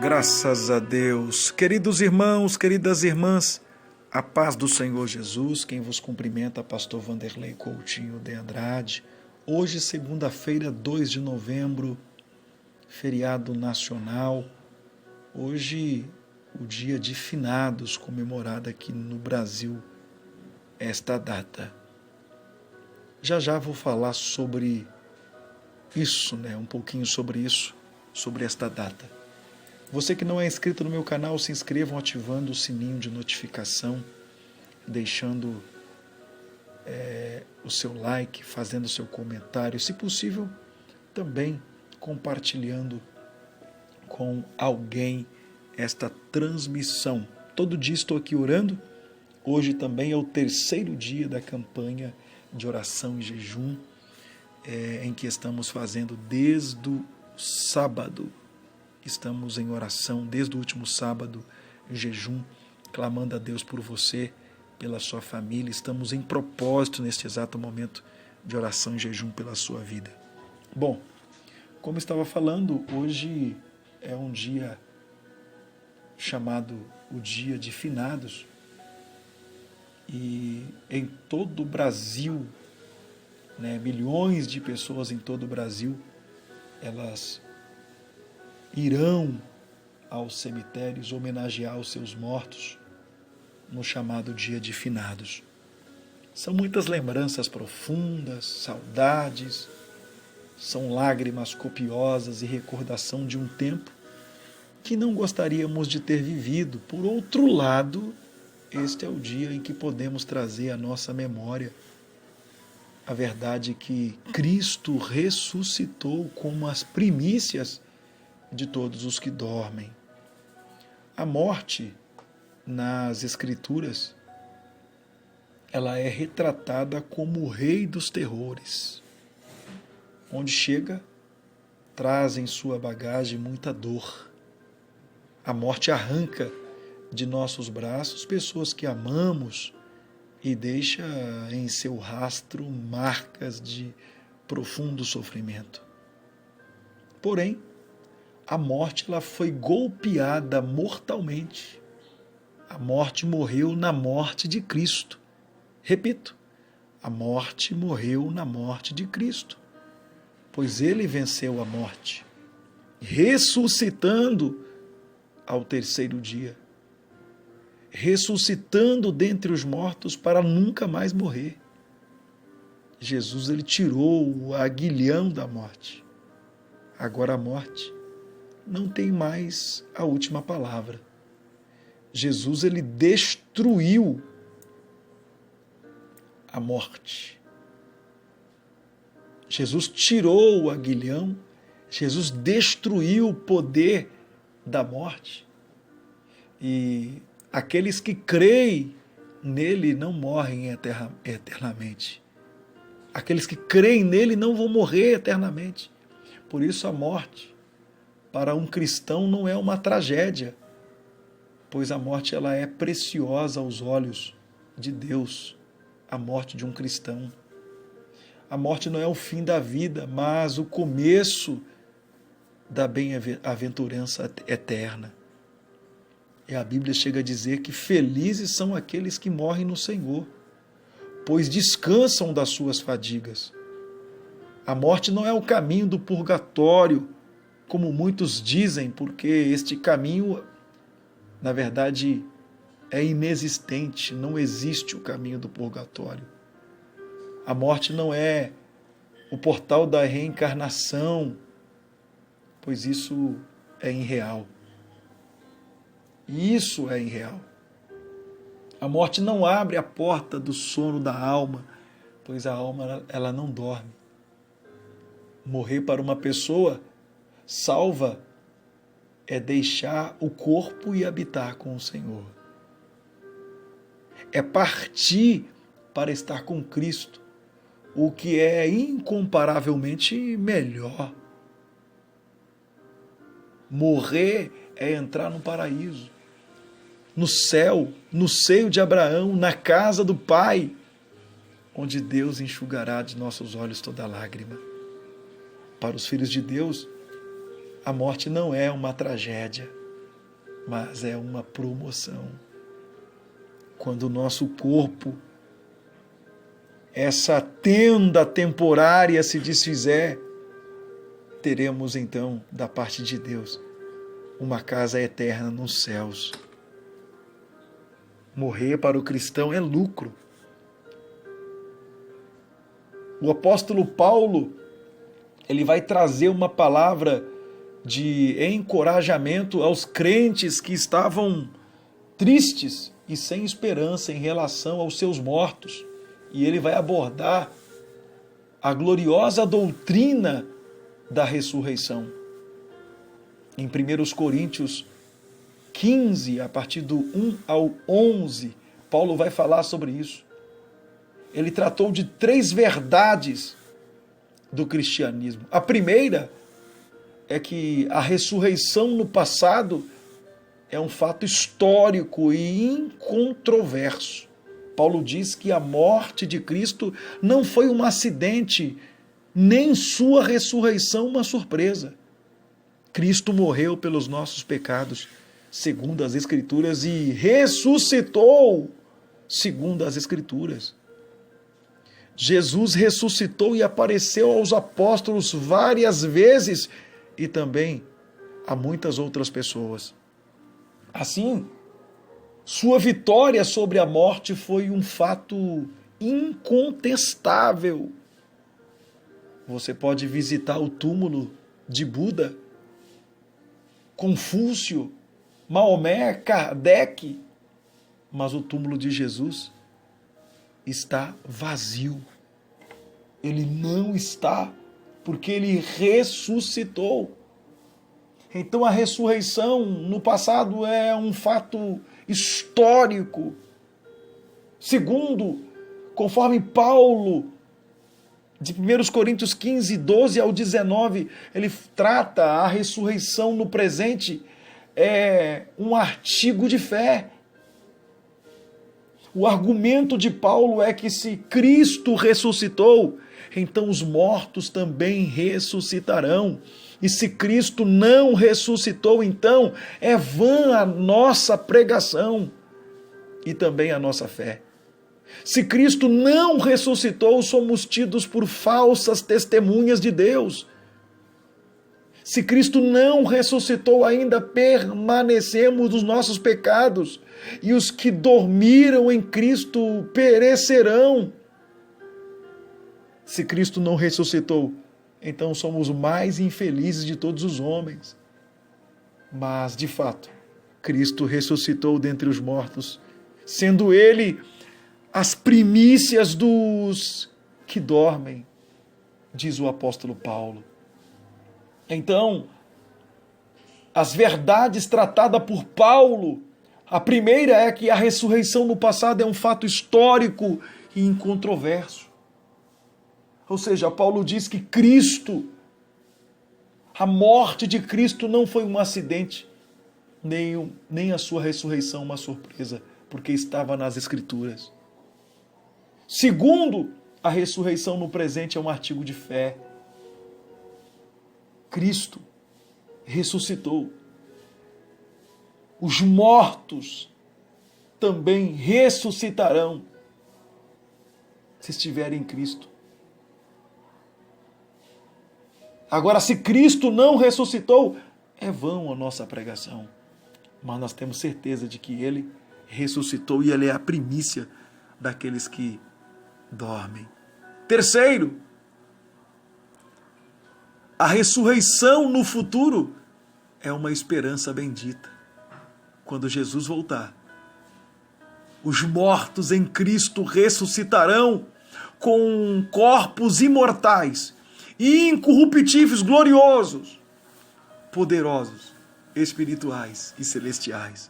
Graças a Deus. Queridos irmãos, queridas irmãs, a paz do Senhor Jesus, quem vos cumprimenta, pastor Vanderlei Coutinho de Andrade. Hoje, segunda-feira, 2 de novembro, feriado nacional. Hoje, o dia de finados, comemorado aqui no Brasil, esta data. Já vou falar sobre isso, um pouquinho sobre isso, sobre esta data. Você que não é inscrito no meu canal, se inscrevam ativando o sininho de notificação, deixando o seu like, fazendo o seu comentário, se possível, também compartilhando com alguém esta transmissão. Todo dia estou aqui orando, hoje também é o terceiro dia da campanha de oração e jejum, em que estamos fazendo desde o sábado. Estamos em oração desde o último sábado, em jejum, clamando a Deus por você, pela sua família. Estamos em propósito neste exato momento de oração e jejum pela sua vida. Bom, como estava falando, hoje é um dia chamado o Dia de Finados. E em todo o Brasil, milhões de pessoas em todo o Brasil, elas irão aos cemitérios homenagear os seus mortos no chamado Dia de Finados. São muitas lembranças profundas, saudades, são lágrimas copiosas e recordação de um tempo que não gostaríamos de ter vivido. Por outro lado, este é o dia em que podemos trazer à nossa memória a verdade que Cristo ressuscitou como as primícias de todos os que dormem. A morte, nas Escrituras, ela é retratada como o rei dos terrores. Onde chega, traz em sua bagagem muita dor. A morte arranca de nossos braços pessoas que amamos e deixa em seu rastro marcas de profundo sofrimento. Porém, a morte ela foi golpeada mortalmente. A morte morreu na morte de Cristo. Repito, a morte morreu na morte de Cristo, pois ele venceu a morte, ressuscitando ao terceiro dia, ressuscitando dentre os mortos para nunca mais morrer. Jesus ele tirou o aguilhão da morte. Agora a morte não tem mais a última palavra. Jesus ele destruiu a morte. Jesus tirou o aguilhão, Jesus destruiu o poder da morte. E aqueles que creem nele não morrem eternamente. Aqueles que creem nele não vão morrer eternamente. Por isso a morte, para um cristão, não é uma tragédia, pois a morte ela é preciosa aos olhos de Deus, a morte de um cristão. A morte não é o fim da vida, mas o começo da bem-aventurança eterna. E a Bíblia chega a dizer que felizes são aqueles que morrem no Senhor, pois descansam das suas fadigas. A morte não é o caminho do purgatório, como muitos dizem, porque este caminho, na verdade, é inexistente, não existe o caminho do purgatório. A morte não é o portal da reencarnação, pois isso é irreal. Isso é irreal. A morte não abre a porta do sono da alma, pois a alma ela não dorme. Morrer para uma pessoa salva é deixar o corpo e habitar com o Senhor. É partir para estar com Cristo, o que é incomparavelmente melhor. Morrer é entrar no paraíso, no céu, no seio de Abraão, na casa do Pai, onde Deus enxugará de nossos olhos toda lágrima. Para os filhos de Deus, a morte não é uma tragédia, mas é uma promoção. Quando o nosso corpo, essa tenda temporária se desfizer, teremos então, da parte de Deus, uma casa eterna nos céus. Morrer para o cristão é lucro. O apóstolo Paulo, ele vai trazer uma palavra de encorajamento aos crentes que estavam tristes e sem esperança em relação aos seus mortos. E ele vai abordar a gloriosa doutrina da ressurreição. Em 1 Coríntios 15, a partir do 1 ao 11, Paulo vai falar sobre isso. Ele tratou de 3 verdades do cristianismo. A primeira é que a ressurreição no passado é um fato histórico e incontroverso. Paulo diz que a morte de Cristo não foi um acidente, nem sua ressurreição uma surpresa. Cristo morreu pelos nossos pecados, segundo as Escrituras, e ressuscitou, segundo as Escrituras. Jesus ressuscitou e apareceu aos apóstolos várias vezes e também a muitas outras pessoas. Assim, sua vitória sobre a morte foi um fato incontestável. Você pode visitar o túmulo de Buda, Confúcio, Maomé, Kardec, mas o túmulo de Jesus está vazio. Ele não está, porque ele ressuscitou. Então a ressurreição no passado é um fato histórico. Segundo, conforme Paulo, de 1 Coríntios 15, 12 ao 19, ele trata a ressurreição no presente, é um artigo de fé. O argumento de Paulo é que se Cristo ressuscitou, então os mortos também ressuscitarão. E se Cristo não ressuscitou, então é vã a nossa pregação e também a nossa fé. Se Cristo não ressuscitou, somos tidos por falsas testemunhas de Deus. Se Cristo não ressuscitou, ainda permanecemos nos nossos pecados, e os que dormiram em Cristo perecerão. Se Cristo não ressuscitou, então somos os mais infelizes de todos os homens. Mas, de fato, Cristo ressuscitou dentre os mortos, sendo Ele as primícias dos que dormem, diz o apóstolo Paulo. Então, as verdades tratadas por Paulo, a primeira é que a ressurreição no passado é um fato histórico e incontroverso. Ou seja, Paulo diz que Cristo, a morte de Cristo não foi um acidente, nem a sua ressurreição uma surpresa, porque estava nas Escrituras. Segundo, a ressurreição no presente é um artigo de fé. Cristo ressuscitou. Os mortos também ressuscitarão se estiverem em Cristo. Agora, se Cristo não ressuscitou, é vão a nossa pregação. Mas nós temos certeza de que Ele ressuscitou e Ele é a primícia daqueles que dormem. Terceiro, a ressurreição no futuro é uma esperança bendita. Quando Jesus voltar, os mortos em Cristo ressuscitarão com corpos imortais, incorruptíveis, gloriosos, poderosos, espirituais e celestiais.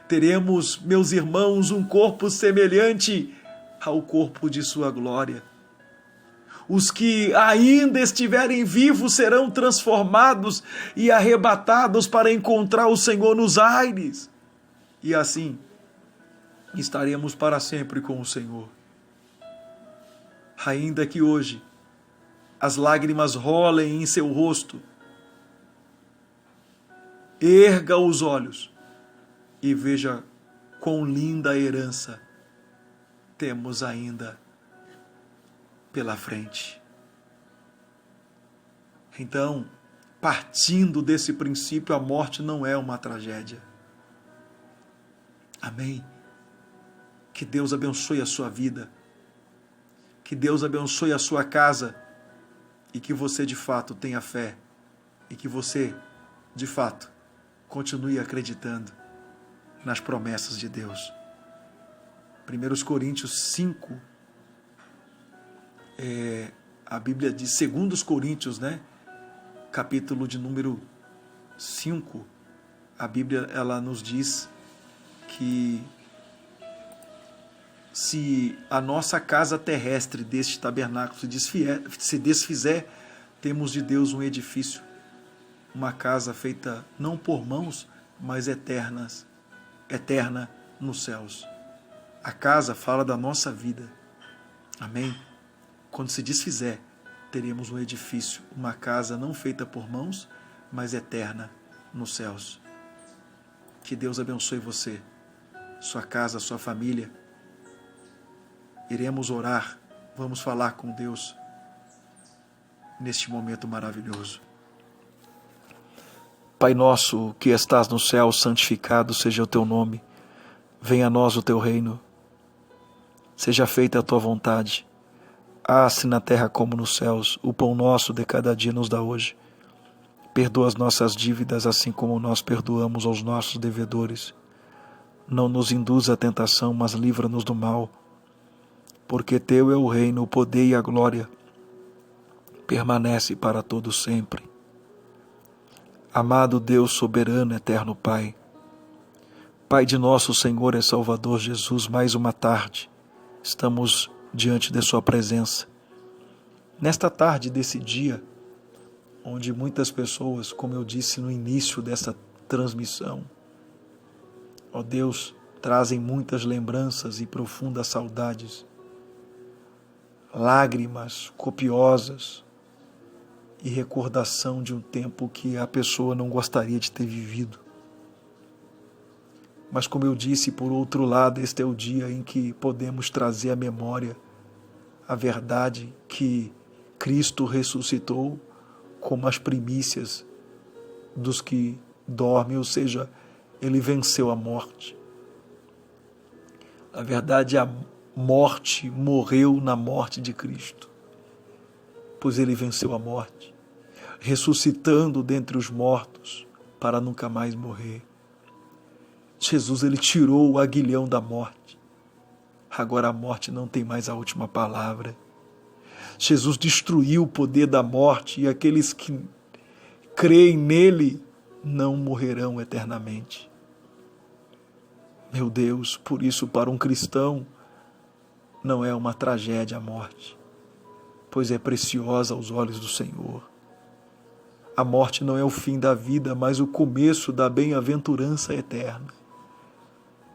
Teremos, meus irmãos, um corpo semelhante ao corpo de sua glória. Os que ainda estiverem vivos serão transformados e arrebatados para encontrar o Senhor nos aires. E assim, estaremos para sempre com o Senhor. Ainda que hoje as lágrimas rolem em seu rosto, erga os olhos e veja quão linda herança temos ainda pela frente. Então, partindo desse princípio, a morte não é uma tragédia. Amém? Que Deus abençoe a sua vida, que Deus abençoe a sua casa e que você de fato tenha fé e que você de fato continue acreditando nas promessas de Deus. 1 Coríntios 5, a Bíblia diz, 2 Coríntios, capítulo de número 5, a Bíblia ela nos diz que se a nossa casa terrestre deste tabernáculo se desfizer, temos de Deus um edifício, uma casa feita não por mãos, mas eterna nos céus. A casa fala da nossa vida. Amém? Quando se desfizer, teremos um edifício, uma casa não feita por mãos, mas eterna nos céus. Que Deus abençoe você, sua casa, sua família. Iremos orar, vamos falar com Deus neste momento maravilhoso. Pai nosso que estás no céu, santificado seja o teu nome. Venha a nós o teu reino. Seja feita a tua vontade, assim na terra como nos céus. O pão nosso de cada dia nos dá hoje. Perdoa as nossas dívidas, assim como nós perdoamos aos nossos devedores. Não nos induza à tentação, mas livra-nos do mal. Porque teu é o reino, o poder e a glória. Permanece para todo sempre. Amado Deus soberano, eterno Pai, Pai de nosso Senhor e Salvador Jesus, mais uma tarde, estamos diante de sua presença. Nesta tarde desse dia, onde muitas pessoas, como eu disse no início dessa transmissão, ó Deus, trazem muitas lembranças e profundas saudades, lágrimas copiosas e recordação de um tempo que a pessoa não gostaria de ter vivido. Mas como eu disse, por outro lado, este é o dia em que podemos trazer à memória a verdade que Cristo ressuscitou como as primícias dos que dormem, ou seja, ele venceu a morte. Na verdade, a morte morreu na morte de Cristo, pois ele venceu a morte, ressuscitando dentre os mortos para nunca mais morrer. Jesus, ele tirou o aguilhão da morte. Agora a morte não tem mais a última palavra. Jesus destruiu o poder da morte e aqueles que creem nele não morrerão eternamente. Meu Deus, por isso para um cristão não é uma tragédia a morte, pois é preciosa aos olhos do Senhor. A morte não é o fim da vida, mas o começo da bem-aventurança eterna.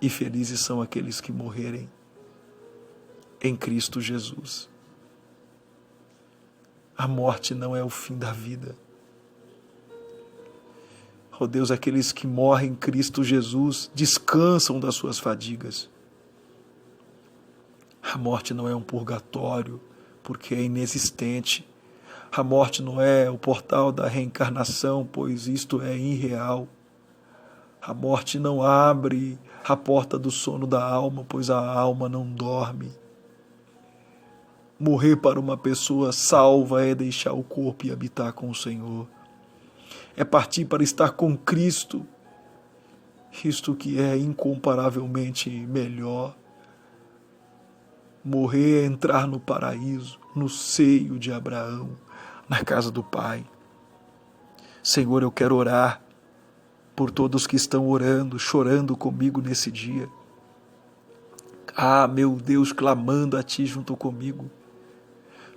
E felizes são aqueles que morrerem em Cristo Jesus. A morte não é o fim da vida. Ó Deus, aqueles que morrem em Cristo Jesus descansam das suas fadigas. A morte não é um purgatório, porque é inexistente. A morte não é o portal da reencarnação, pois isto é irreal. A morte não abre a porta do sono da alma, pois a alma não dorme. Morrer para uma pessoa salva é deixar o corpo e habitar com o Senhor. É partir para estar com Cristo, isto que é incomparavelmente melhor. Morrer é entrar no paraíso, no seio de Abraão, na casa do Pai. Senhor, eu quero orar por todos que estão orando, chorando comigo nesse dia. Ah, meu Deus, clamando a Ti junto comigo.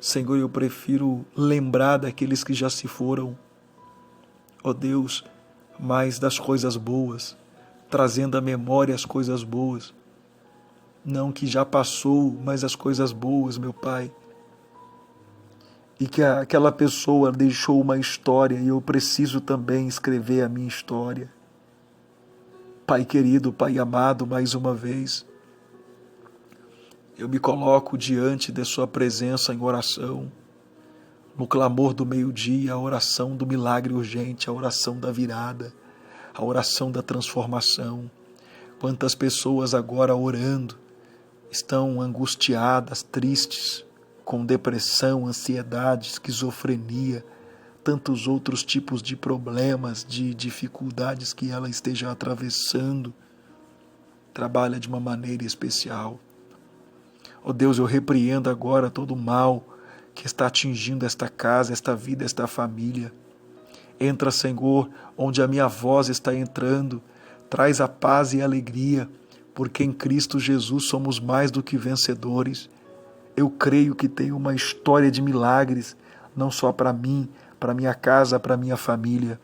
Senhor, eu prefiro lembrar daqueles que já se foram, ó Deus, mais das coisas boas, trazendo à memória as coisas boas. Não que já passou, mas as coisas boas, meu Pai. E que aquela pessoa deixou uma história e eu preciso também escrever a minha história. Pai querido, Pai amado, mais uma vez, eu me coloco diante de sua presença em oração, no clamor do meio-dia, a oração do milagre urgente, a oração da virada, a oração da transformação. Quantas pessoas agora orando estão angustiadas, tristes, com depressão, ansiedade, esquizofrenia, tantos outros tipos de problemas, de dificuldades que ela esteja atravessando. Trabalha de uma maneira especial. Ó Deus, eu repreendo agora todo o mal que está atingindo esta casa, esta vida, esta família. Entra, Senhor, onde a minha voz está entrando. Traz a paz e a alegria, porque em Cristo Jesus somos mais do que vencedores. Eu creio que tem uma história de milagres, não só para mim, para minha casa, para minha família.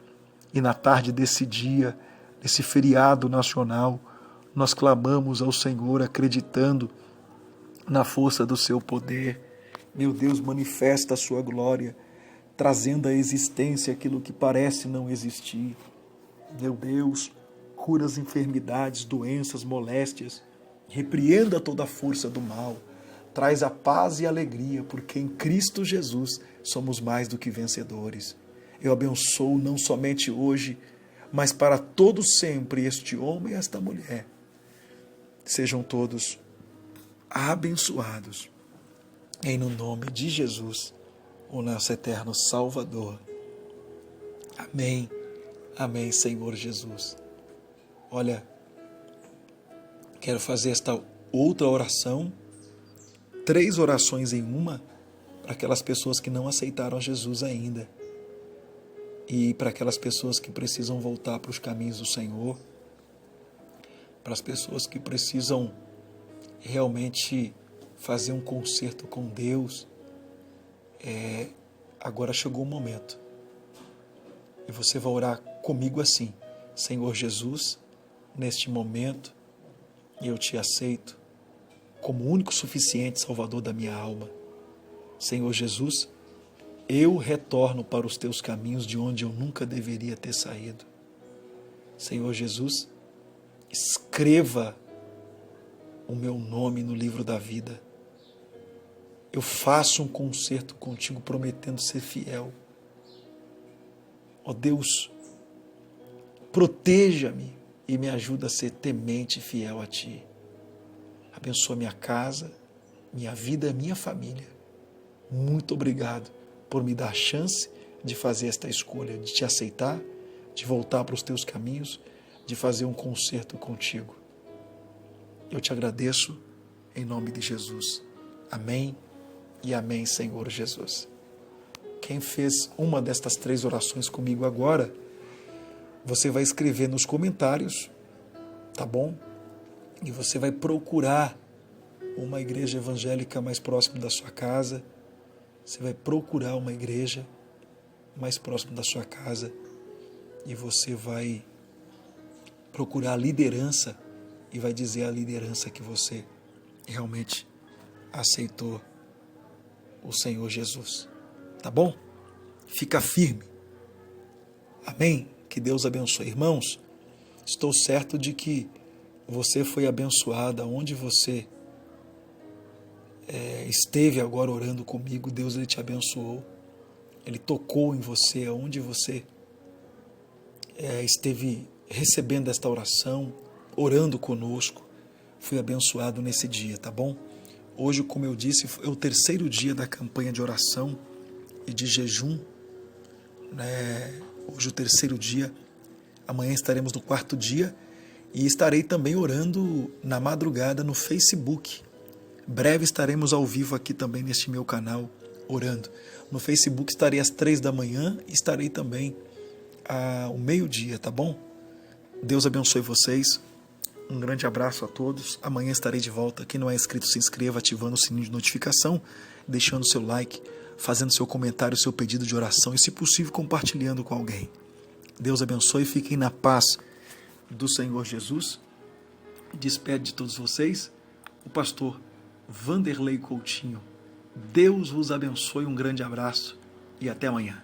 E na tarde desse dia, nesse feriado nacional, nós clamamos ao Senhor acreditando na força do seu poder. Meu Deus, manifesta a sua glória, trazendo à existência aquilo que parece não existir. Meu Deus, cura as enfermidades, doenças, moléstias, repreenda toda a força do mal, traz a paz e a alegria, porque em Cristo Jesus somos mais do que vencedores. Eu abençoo não somente hoje, mas para todo sempre este homem e esta mulher. Sejam todos abençoados, em no nome de Jesus, o nosso eterno Salvador. Amém, amém, Senhor Jesus. Olha, quero fazer esta outra oração, 3 orações em uma, para aquelas pessoas que não aceitaram Jesus ainda, e para aquelas pessoas que precisam voltar para os caminhos do Senhor, para as pessoas que precisam realmente fazer um concerto com Deus. Agora chegou o momento. E você vai orar comigo assim: Senhor Jesus, neste momento, eu te aceito como o único suficiente Salvador da minha alma. Senhor Jesus, eu retorno para os teus caminhos de onde eu nunca deveria ter saído. Senhor Jesus, escreva o meu nome no livro da vida. Eu faço um concerto contigo, prometendo ser fiel. Ó Deus, proteja-me e me ajuda a ser temente e fiel a Ti. Abençoa minha casa, minha vida, minha família. Muito obrigado por me dar a chance de fazer esta escolha, de Te aceitar, de voltar para os Teus caminhos, de fazer um concerto contigo. Eu Te agradeço em nome de Jesus. Amém e amém, Senhor Jesus. Quem fez uma destas 3 orações comigo agora, você vai escrever nos comentários, tá bom? E você vai procurar uma igreja evangélica mais próxima da sua casa. Você vai procurar uma igreja mais próxima da sua casa e você vai procurar a liderança e vai dizer à liderança que você realmente aceitou o Senhor Jesus. Tá bom? Fica firme. Amém? Que Deus abençoe. Irmãos, estou certo de que você foi abençoado aonde você esteve agora orando comigo. Deus, Ele te abençoou. Ele tocou em você aonde você esteve recebendo esta oração, orando conosco. Fui abençoado nesse dia, tá bom? Hoje, como eu disse, é o 3º dia da campanha de oração e de jejum, né? Hoje o 3º dia, amanhã estaremos no 4º dia e estarei também orando na madrugada no Facebook. Breve estaremos ao vivo aqui também neste meu canal, orando. No Facebook estarei às 3 da manhã e estarei também ao meio-dia, tá bom? Deus abençoe vocês. Um grande abraço a todos. Amanhã estarei de volta. Quem não é inscrito, se inscreva, ativando o sininho de notificação, deixando seu like, fazendo seu comentário, seu pedido de oração e, se possível, compartilhando com alguém. Deus abençoe e fiquem na paz do Senhor Jesus. Despede de todos vocês o pastor Vanderlei Coutinho. Deus vos abençoe, um grande abraço e até amanhã.